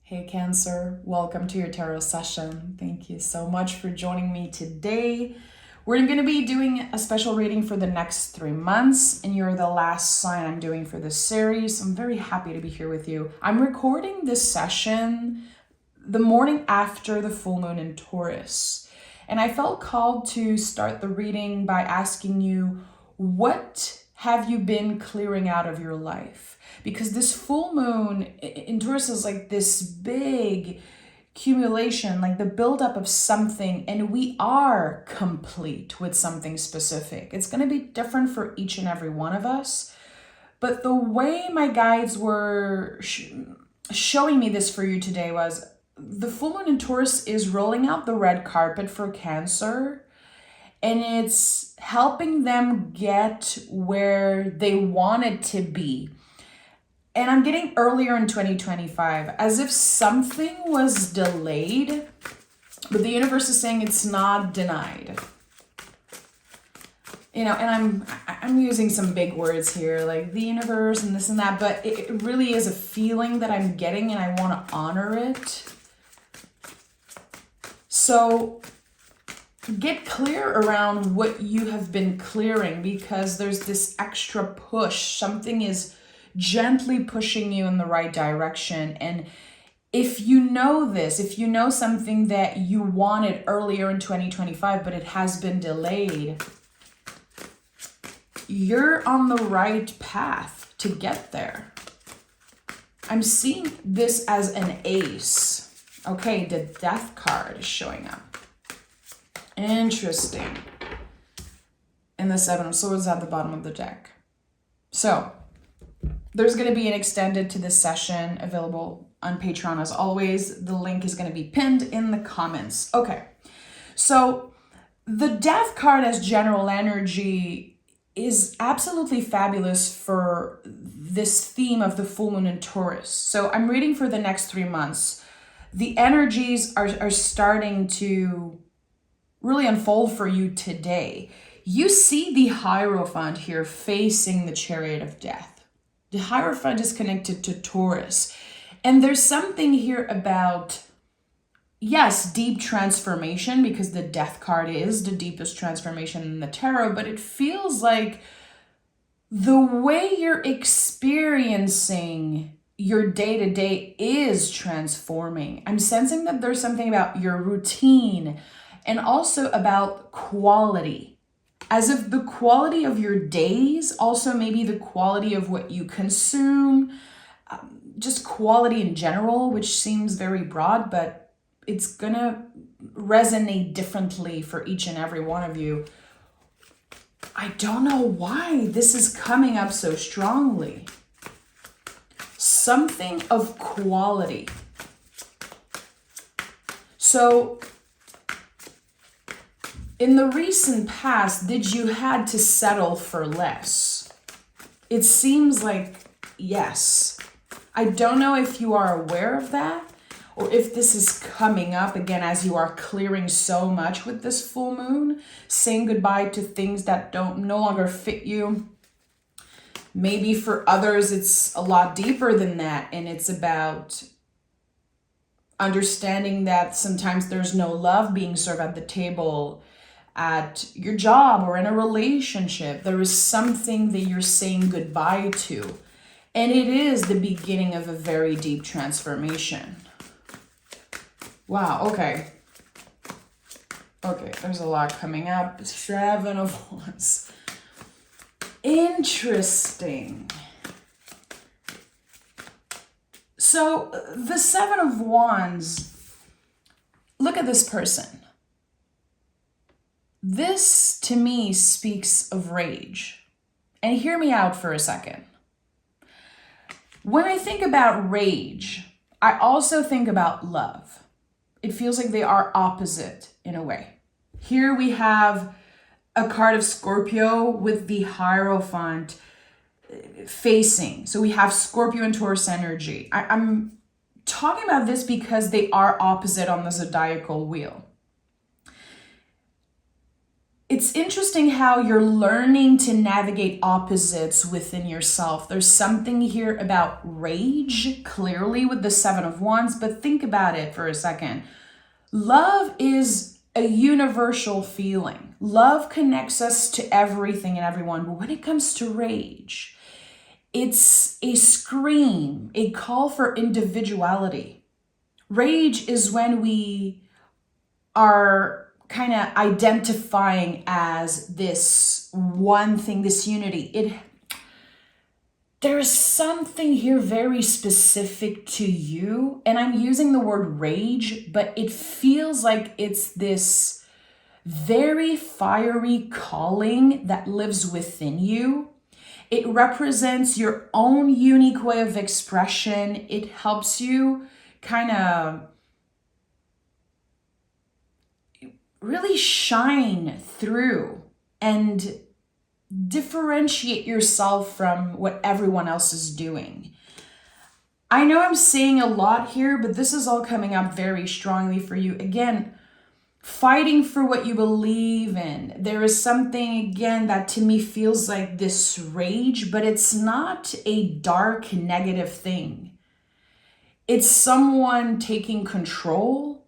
Hey Cancer, welcome to your tarot session. Thank you so much for joining me today. We're going to be doing a special reading for the next 3 months, and you're the last sign I'm doing for this series. I'm very happy to be here with you. I'm recording this session the morning after the full moon in Taurus, and I felt called to start the reading by asking you, what have you been clearing out of your life? Because this full moon in Taurus is like this big accumulation, like the buildup of something, and we are complete with something specific. It's going to be different for each and every one of us. But the way my guides were showing me this for you today was the full moon in Taurus is rolling out the red carpet for Cancer, and it's helping them get where they wanted to be. And I'm getting earlier in 2025, as if something was delayed, but the universe is saying it's not denied. You know, and I'm using some big words here, like the universe and this and that, but it really is a feeling that I'm getting, and I want to honor it. So get clear around what you have been clearing, because there's this extra push. Something is gently pushing you in the right direction. And if you know this, if you know something that you wanted earlier in 2025, but it has been delayed, you're on the right path to get there. I'm seeing this as an ace. Okay, the death card is showing up. Interesting. And the Seven of Swords at the bottom of the deck. So there's going to be an extended to this session available on Patreon as always. The link is going to be pinned in the comments. Okay, so the death card as general energy is absolutely fabulous for this theme of the full moon in Taurus. So I'm reading for the next 3 months. The energies are starting to really unfold for you today. You see the Hierophant here facing the Chariot of Death. The Hierophant is connected to Taurus. And there's something here about, yes, deep transformation, because the Death card is the deepest transformation in the tarot, but it feels like the way you're experiencing your day-to-day is transforming. I'm sensing that there's something about your routine and also about quality. As if the quality of your days, also maybe the quality of what you consume, just quality in general, which seems very broad, but it's gonna resonate differently for each and every one of you. I don't know why this is coming up so strongly. Something of quality. So in the recent past, did you had to settle for less? It seems like yes. I don't know if you are aware of that, or if this is coming up again as you are clearing so much with this full moon, saying goodbye to things that no longer fit you. Maybe for others, it's a lot deeper than that, and it's about understanding that sometimes there's no love being served at the table, at your job, or in a relationship. There is something that you're saying goodbye to. And it is the beginning of a very deep transformation. Wow, okay. Okay, there's a lot coming up. Seven of Wands. Interesting. So the Seven of Wands, look at this person. This, to me, speaks of rage. And hear me out for a second. When I think about rage, I also think about love. It feels like they are opposite in a way. Here we have a card of Scorpio with the Hierophant facing. So we have Scorpio and Taurus energy. I'm talking about this because they are opposite on the zodiacal wheel. It's interesting how you're learning to navigate opposites within yourself. There's something here about rage, clearly with the Seven of Wands, but think about it for a second. Love is a universal feeling. Love connects us to everything and everyone. But when it comes to rage, it's a scream, a call for individuality. Rage is when we are kind of identifying as this one thing, this unity. There is something here very specific to you, and I'm using the word rage, but it feels like it's this very fiery calling that lives within you. It represents your own unique way of expression. It helps you kind of really shine through and differentiate yourself from what everyone else is doing. I know I'm saying a lot here, but this is all coming up very strongly for you. Again, fighting for what you believe in. There is something, again, that to me feels like this rage, but it's not a dark, negative thing. It's someone taking control.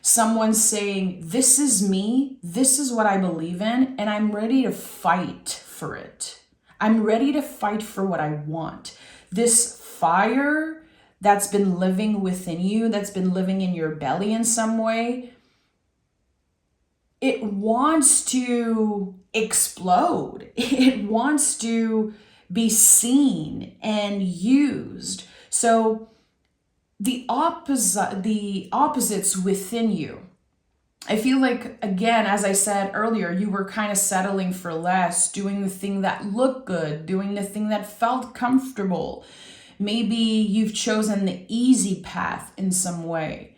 Someone saying, this is me, this is what I believe in, and I'm ready to fight for it. I'm ready to fight for what I want. This fire that's been living within you, that's been living in your belly in some way, it wants to explode. It wants to be seen and used. So the opposites within you. I feel like, again, as I said earlier, you were kind of settling for less, doing the thing that looked good, doing the thing that felt comfortable. Maybe you've chosen the easy path in some way.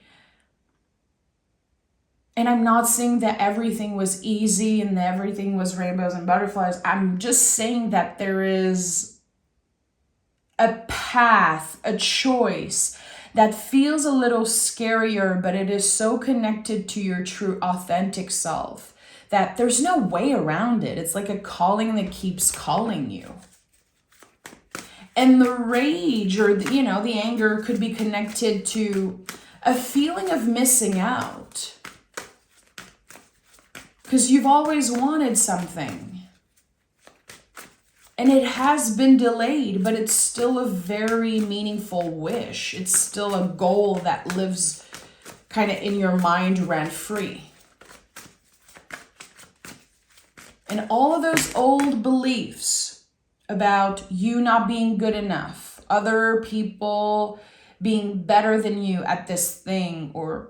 And I'm not saying that everything was easy and that everything was rainbows and butterflies. I'm just saying that there is a path, a choice that feels a little scarier, but it is so connected to your true authentic self that there's no way around it. It's like a calling that keeps calling you. And the rage or the anger could be connected to a feeling of missing out. Because you've always wanted something. And it has been delayed, but it's still a very meaningful wish. It's still a goal that lives kind of in your mind rent-free. And all of those old beliefs about you not being good enough, other people being better than you at this thing, or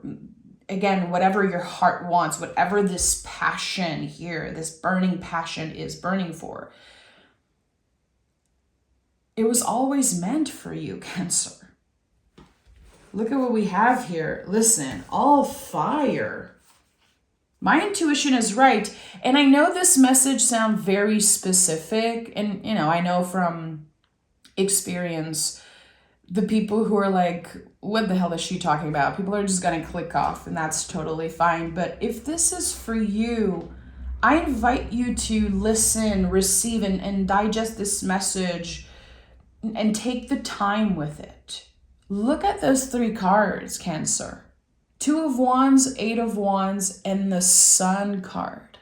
again, whatever your heart wants, whatever this passion here, this burning passion is burning for, it was always meant for you, Cancer. Look at what we have here. Listen, all fire. My intuition is right. And I know this message sounds very specific. And, I know from experience, the people who are like, what the hell is she talking about? People are just going to click off, and that's totally fine. But if this is for you, I invite you to listen, receive, and digest this message and take the time with it. Look at those 3 cards, Cancer. 2 of Wands, 8 of Wands, and the Sun card.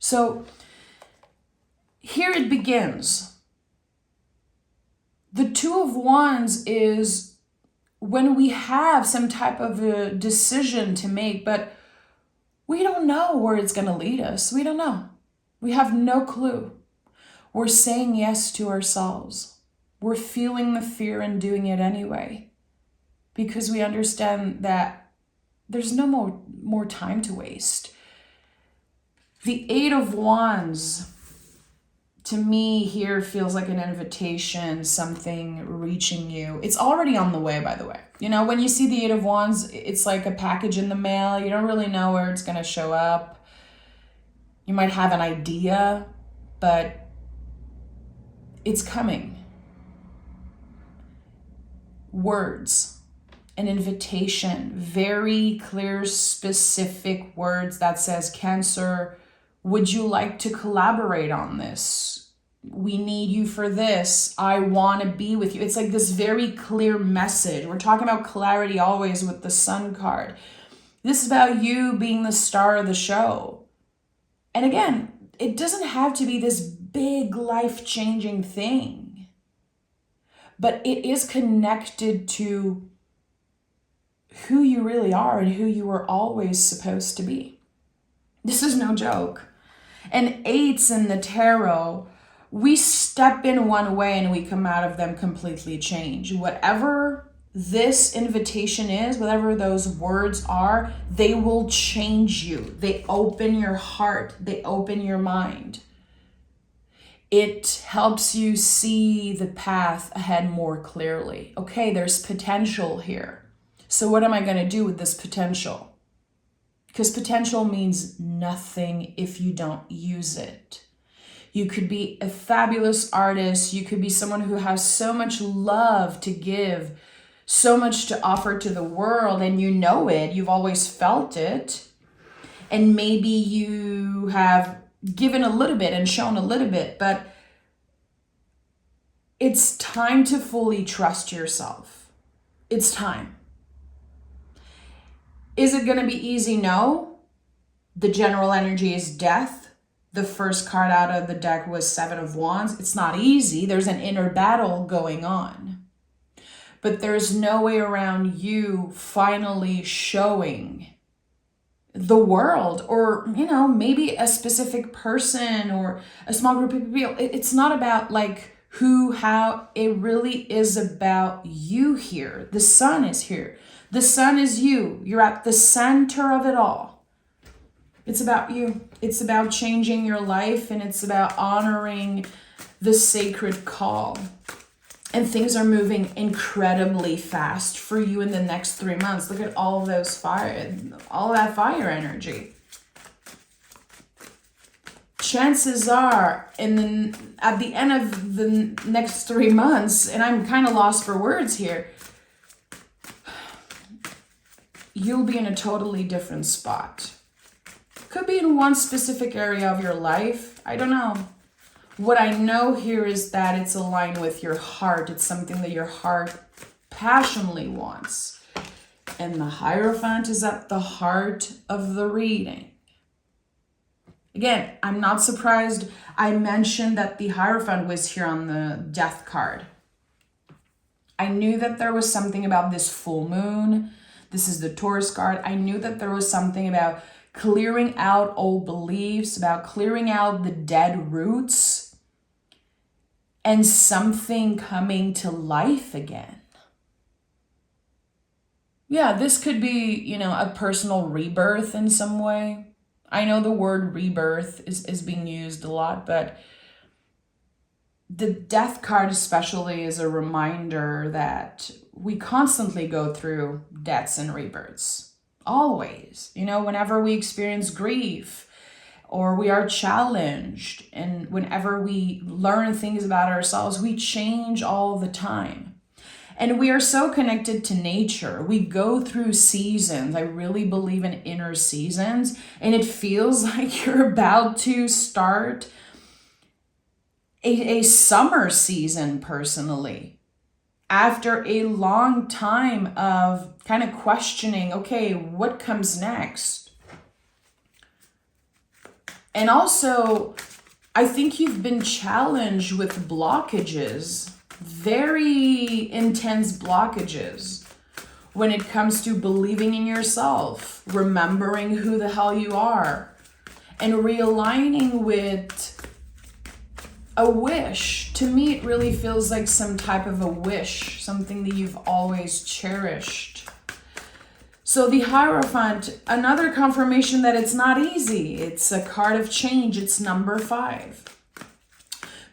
So here it begins. The 2 of Wands is when we have some type of a decision to make, but we don't know where it's going to lead us. We don't know. We have no clue. We're saying yes to ourselves. We're feeling the fear and doing it anyway because we understand that there's no more time to waste. The 8 of Wands, to me, here feels like an invitation, something reaching you. It's already on the way, by the way. When you see the 8 of Wands, it's like a package in the mail. You don't really know where it's going to show up. You might have an idea, but it's coming. Words, an invitation, very clear, specific words that says, Cancer, Would you like to collaborate on this? We need you for this. I want to be with you. It's like this very clear message. We're talking about clarity always with the Sun card. This is about you being the star of the show. And again, it doesn't have to be this big life-changing thing, but it is connected to who you really are and who you were always supposed to be. This is no joke. And eights in the tarot, we step in one way and we come out of them completely changed. Whatever this invitation is, whatever those words are, they will change you. They open your heart. They open your mind. It helps you see the path ahead more clearly. Okay, there's potential here. So what am I going to do with this potential? Because potential means nothing if you don't use it. You could be a fabulous artist. You could be someone who has so much love to give, so much to offer to the world, and you know it. You've always felt it. And maybe you have given a little bit and shown a little bit, but it's time to fully trust yourself. It's time. Is it going to be easy? No. The general energy is death. The first card out of the deck was Seven of Wands. It's not easy. There's an inner battle going on. But there's no way around you finally showing the world, or, maybe a specific person or a small group of people. It's not about like who, how. It really is about you here. The sun is here. The sun is you. You're at the center of it all. It's about you. It's about changing your life, and it's about honoring the sacred call. And things are moving incredibly fast for you in the next 3 months. Look at all those all that fire energy. Chances are, at the end of the next 3 months, and I'm kind of lost for words here, you'll be in a totally different spot. Could be in one specific area of your life. I don't know. What I know here is that it's aligned with your heart. It's something that your heart passionately wants. And the Hierophant is at the heart of the reading. Again, I'm not surprised I mentioned that the Hierophant was here on the Death card. I knew that there was something about this full moon. This is the Taurus card. I knew that there was something about clearing out old beliefs, about clearing out the dead roots, and something coming to life again. Yeah, this could be, a personal rebirth in some way. I know the word rebirth is being used a lot, but the Death card especially is a reminder that we constantly go through deaths and rebirths. Always. Whenever we experience grief, or we are challenged, and whenever we learn things about ourselves, we change all the time. And we are so connected to nature. We go through seasons. I really believe in inner seasons, and it feels like you're about to start a summer season personally. After a long time of kind of questioning, okay, what comes next? And also, I think you've been challenged with blockages, very intense blockages, when it comes to believing in yourself, remembering who the hell you are, and realigning with a wish. To me, it really feels like some type of a wish, something that you've always cherished. So the Hierophant, another confirmation that it's not easy. It's a card of change. It's number 5.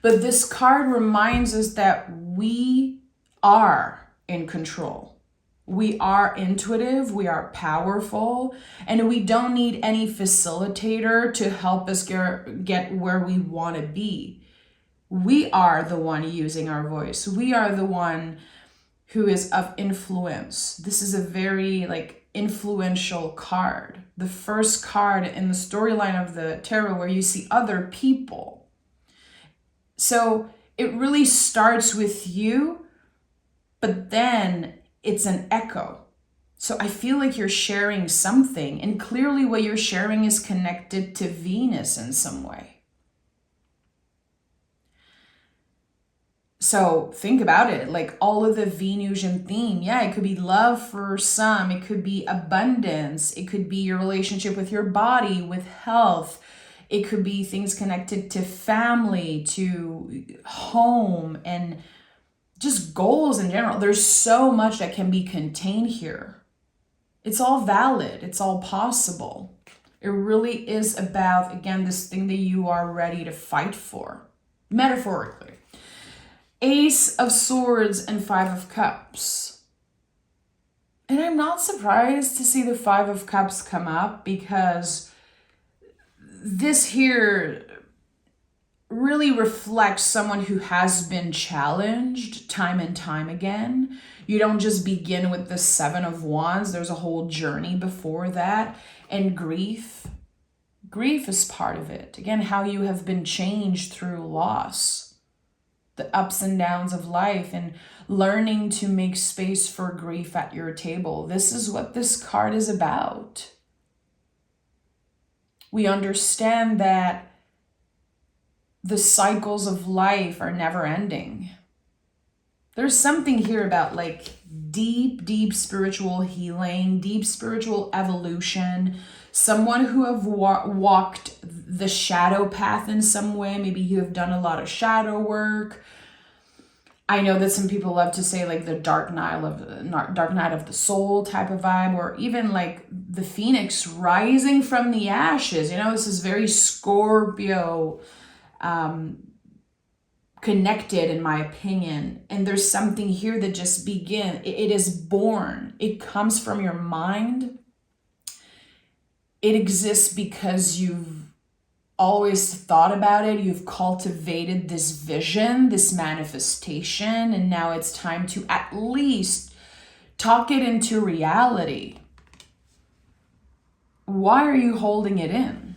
But this card reminds us that we are in control. We are intuitive, we are powerful, and we don't need any facilitator to help us get where we want to be. We are the one using our voice. We are the one who is of influence. This is a very influential card, the first card in the storyline of the tarot where you see other people. So it really starts with you, but then it's an echo. So I feel like you're sharing something, and clearly what you're sharing is connected to Venus in some way. So think about it, like all of the Venusian theme. Yeah, it could be love for some. It could be abundance. It could be your relationship with your body, with health. It could be things connected to family, to home, and just goals in general. There's so much that can be contained here. It's all valid. It's all possible. It really is about, again, this thing that you are ready to fight for, metaphorically. Ace of Swords and Five of Cups. And I'm not surprised to see the Five of Cups come up, because this here really reflects someone who has been challenged time and time again. You don't just begin with the Seven of Wands. There's a whole journey before that. And grief. Grief is part of it. Again, how you have been changed through loss. The ups and downs of life, and learning to make space for grief at your table. This is what this card is about. We understand that the cycles of life are never ending. There's something here about like deep spiritual healing, deep spiritual evolution, someone who have walked the shadow path in some way. Maybe you have done a lot of shadow work. I know that some people love to say like the dark night of the soul type of vibe, or even like the phoenix rising from the ashes. You know, this is very Scorpio connected, in my opinion. And there's something here that just begins. It is born. It comes from your mind. It exists because you've always thought about it. You've cultivated this vision, this manifestation, and now it's time to at least talk it into reality. Why are you holding it in?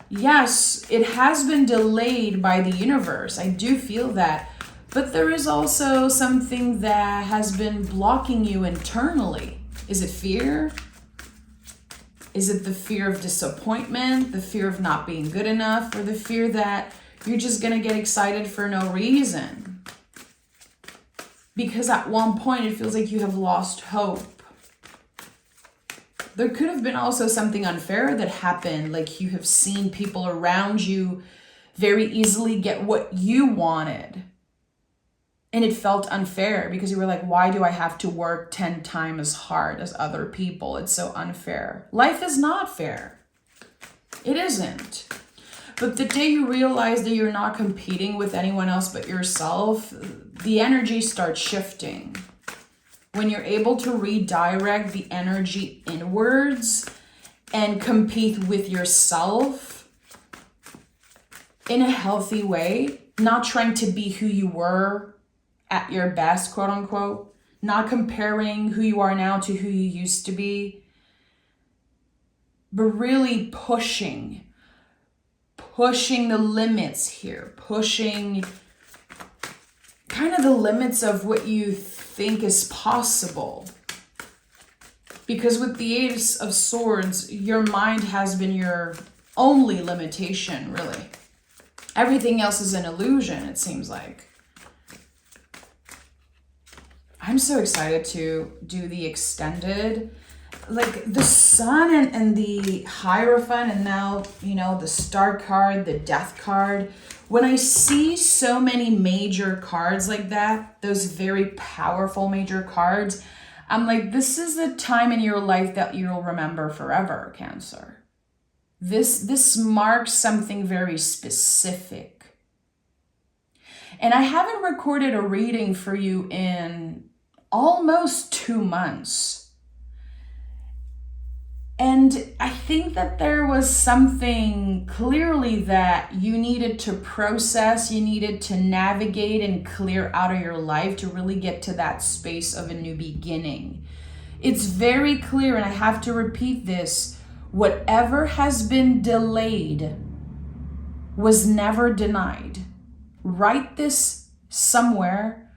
Yes, it has been delayed by the universe. I do feel that. But there is also something that has been blocking you internally. Is it fear? Is it the fear of disappointment, the fear of not being good enough, or the fear that you're just going to get excited for no reason? Because at one point it feels like you have lost hope. There could have been also something unfair that happened, like you have seen people around you very easily get what you wanted. And it felt unfair because you were like, why do I have to work 10 times as hard as other people? It's so unfair. Life is not fair. It isn't. But the day you realize that you're not competing with anyone else but yourself, the energy starts shifting. When you're able to redirect the energy inwards and compete with yourself in a healthy way, not trying to be who you were at your best, quote unquote, not comparing who you are now to who you used to be, but really pushing the limits here, pushing kind of the limits of what you think is possible. Because with the Ace of Swords, your mind has been your only limitation, really. Everything else is an illusion, it seems like. I'm so excited to do the extended, like the Sun and the Hierophant, and now, you know, the Star card, the Death card. When I see so many major cards like that, those very powerful major cards, I'm like, this is the time in your life that you'll remember forever, Cancer. This marks something very specific. And I haven't recorded a reading for you in almost 2 months. And I think that there was something clearly that you needed to process, you needed to navigate and clear out of your life to really get to that space of a new beginning. It's very clear, and I have to repeat this, whatever has been delayed was never denied. Write this somewhere,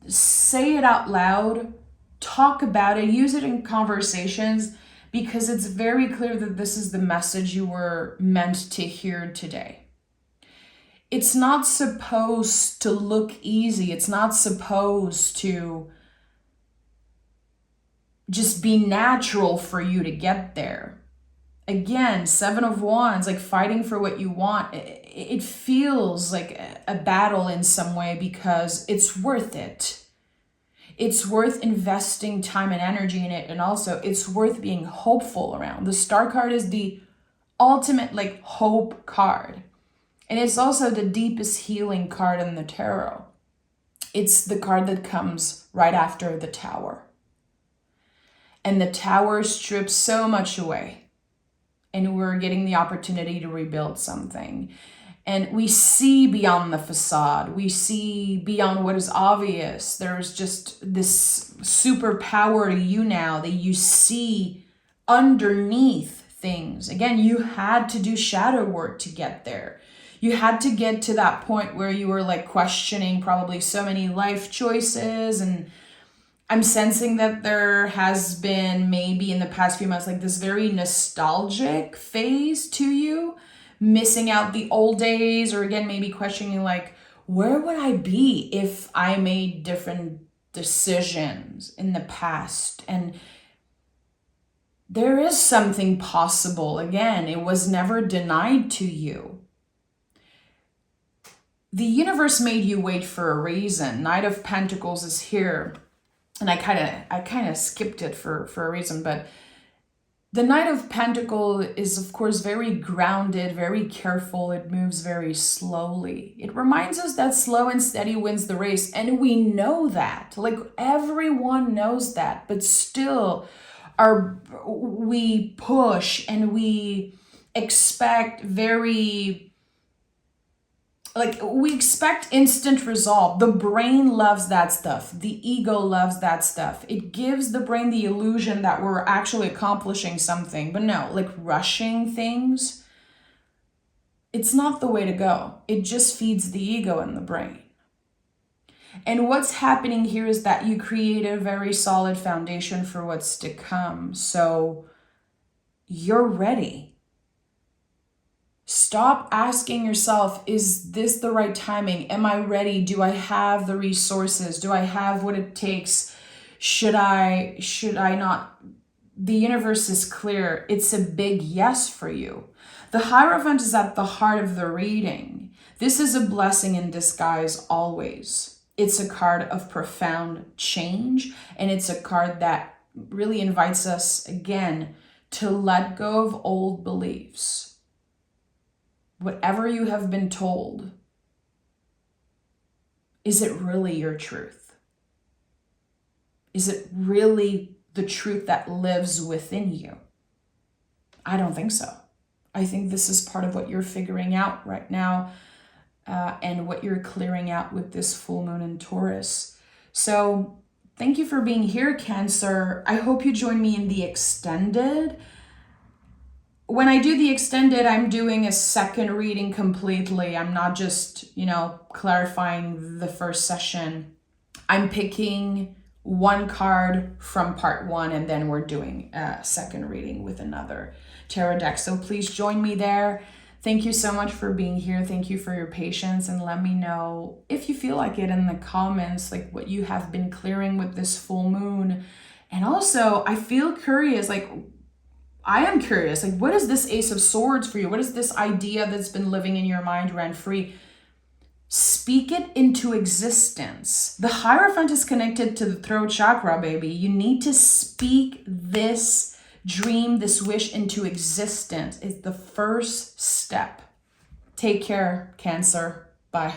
say it out loud, talk about it, use it in conversations, because it's very clear that this is the message you were meant to hear today. It's not supposed to look easy. It's not supposed to just be natural for you to get there. Again, 7 of Wands, like fighting for what you want. It feels like a battle in some way because it's worth it. It's worth investing time and energy in it. And also it's worth being hopeful around. The Star card is the ultimate like hope card. And it's also the deepest healing card in the tarot. It's the card that comes right after the Tower. And the Tower strips so much away. And we're getting the opportunity to rebuild something. And we see beyond the facade. We see beyond what is obvious. There's just this superpower to you now that you see underneath things. Again, you had to do shadow work to get there. You had to get to that point where you were like questioning probably so many life choices. And I'm sensing that there has been maybe in the past few months like this very nostalgic phase to you, missing out the old days, or again maybe questioning like, where would I be if I made different decisions in the past? And there is something possible. Again, it was never denied to you. The universe made you wait for a reason. Knight of Pentacles is here. And I kind of skipped it for a reason, but the Knight of Pentacles is, of course, very grounded, very careful. It moves very slowly. It reminds us that slow and steady wins the race. And we know that. Like, everyone knows that. But still, we push and we expect we expect instant resolve. The brain loves that stuff. The ego loves that stuff. It gives the brain the illusion that we're actually accomplishing something. But no, like rushing things, it's not the way to go. It just feeds the ego and the brain. And what's happening here is that you create a very solid foundation for what's to come. So you're ready. Stop asking yourself, is this the right timing? Am I ready? Do I have the resources? Do I have what it takes? Should I not? The universe is clear. It's a big yes for you. The Hierophant is at the heart of the reading. This is a blessing in disguise always. It's a card of profound change, and it's a card that really invites us again to let go of old beliefs. Whatever you have been told, is it really your truth? Is it really the truth that lives within you? I don't think so. I think this is part of what you're figuring out right now and what you're clearing out with this full moon in Taurus. So thank you for being here, Cancer. I hope you join me in the extended. When I do the extended, I'm doing a second reading completely. I'm not just, clarifying the first session. I'm picking one card from part 1, and then we're doing a second reading with another tarot deck. So please join me there. Thank you so much for being here. Thank you for your patience, and let me know if you feel like it in the comments, like what you have been clearing with this full moon. And also, I feel curious, I am curious, what is this Ace of Swords for you? What is this idea that's been living in your mind rent-free? Speak it into existence. The Hierophant is connected to the throat chakra, baby. You need to speak this dream, this wish into existence. It's the first step. Take care, Cancer. Bye.